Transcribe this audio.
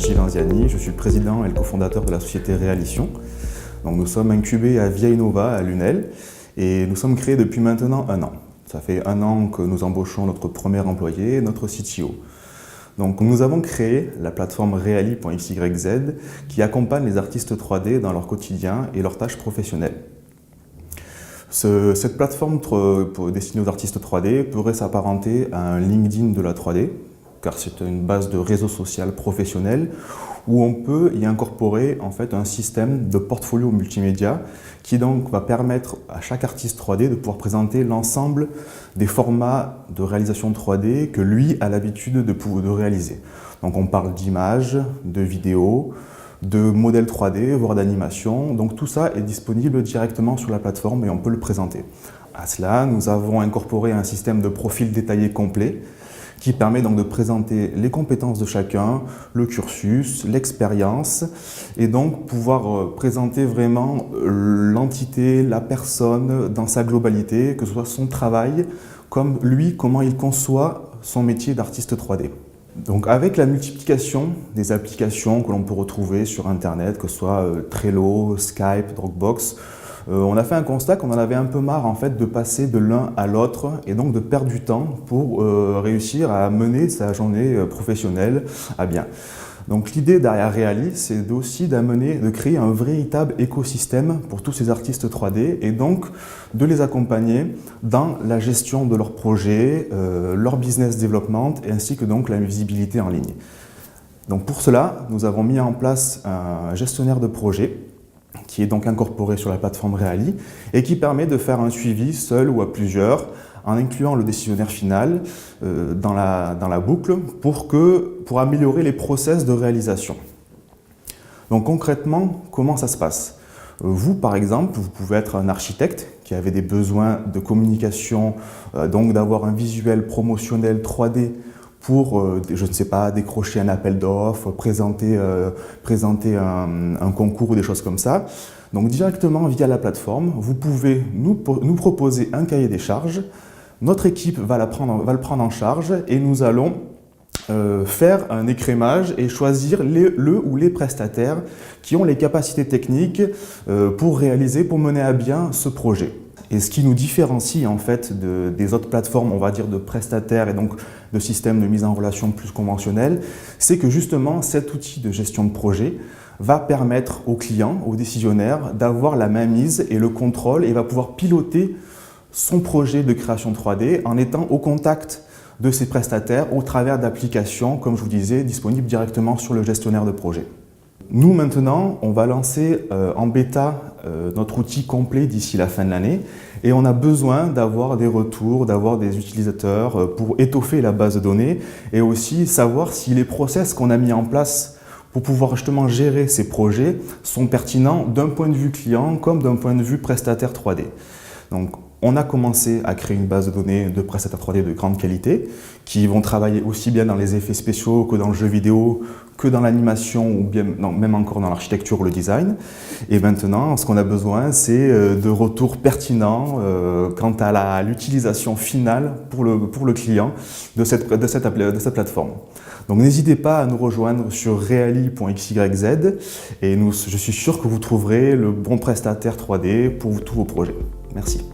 Gilles Anziani, je suis le président et le cofondateur de la société Realition. Donc, nous sommes incubés à Via Innova à Lunel et nous sommes créés depuis maintenant 1 an. Ça fait 1 an que nous embauchons notre premier employé, notre CTO. Donc, nous avons créé la plateforme Reali.xyz qui accompagne les artistes 3D dans leur quotidien et leurs tâches professionnelles. Cette plateforme destinée aux artistes 3D pourrait s'apparenter à un LinkedIn de la 3D, car c'est une base de réseau social professionnel où on peut y incorporer en fait un système de portfolio multimédia qui donc va permettre à chaque artiste 3D de pouvoir présenter l'ensemble des formats de réalisation 3D que lui a l'habitude de réaliser. Donc on parle d'images, de vidéos, de modèles 3D, voire d'animation. Donc tout ça est disponible directement sur la plateforme et on peut le présenter. À cela, nous avons incorporé un système de profil détaillé complet qui permet donc de présenter les compétences de chacun, le cursus, l'expérience, et donc pouvoir présenter vraiment l'entité, la personne dans sa globalité, que ce soit son travail, comme lui, comment il conçoit son métier d'artiste 3D. Donc avec la multiplication des applications que l'on peut retrouver sur Internet, que ce soit Trello, Skype, Dropbox, on a fait un constat qu'on en avait un peu marre en fait de passer de l'un à l'autre et donc de perdre du temps pour réussir à mener sa journée professionnelle à bien. Donc l'idée derrière Reali, c'est aussi de créer un véritable écosystème pour tous ces artistes 3D et donc de les accompagner dans la gestion de leurs projets, leur business development ainsi que donc la visibilité en ligne. Donc pour cela, nous avons mis en place un gestionnaire de projet qui est donc incorporé sur la plateforme Reali et qui permet de faire un suivi seul ou à plusieurs en incluant le décisionnaire final dans la boucle pour améliorer les process de réalisation. Donc concrètement, comment ça se passe? Vous, par exemple, vous pouvez être un architecte qui avait des besoins de communication, donc d'avoir un visuel promotionnel 3D pour, je ne sais pas, décrocher un appel d'offres, présenter un concours ou des choses comme ça. Donc directement via la plateforme, vous pouvez nous proposer un cahier des charges. Notre équipe va le prendre en charge et nous allons faire un écrémage et choisir le ou les prestataires qui ont les capacités techniques pour mener à bien ce projet. Et ce qui nous différencie en fait des autres plateformes, on va dire de prestataires et donc de systèmes de mise en relation plus conventionnels, c'est que justement cet outil de gestion de projet va permettre aux clients, aux décisionnaires d'avoir la mainmise et le contrôle et va pouvoir piloter son projet de création 3D en étant au contact de ses prestataires au travers d'applications, comme je vous disais, disponibles directement sur le gestionnaire de projet. Nous, maintenant, on va lancer en bêta notre outil complet d'ici la fin de l'année et on a besoin d'avoir des retours, d'avoir des utilisateurs pour étoffer la base de données et aussi savoir si les process qu'on a mis en place pour pouvoir justement gérer ces projets sont pertinents d'un point de vue client comme d'un point de vue prestataire 3D. Donc, on a commencé à créer une base de données de prestataires 3D de grande qualité qui vont travailler aussi bien dans les effets spéciaux que dans le jeu vidéo, que dans l'animation ou bien même encore dans l'architecture ou le design. Et maintenant, ce qu'on a besoin, c'est de retours pertinents quant à l'utilisation finale pour le client de cette plateforme. Donc n'hésitez pas à nous rejoindre sur reali.xyz et je suis sûr que vous trouverez le bon prestataire 3D pour tous vos projets. Merci.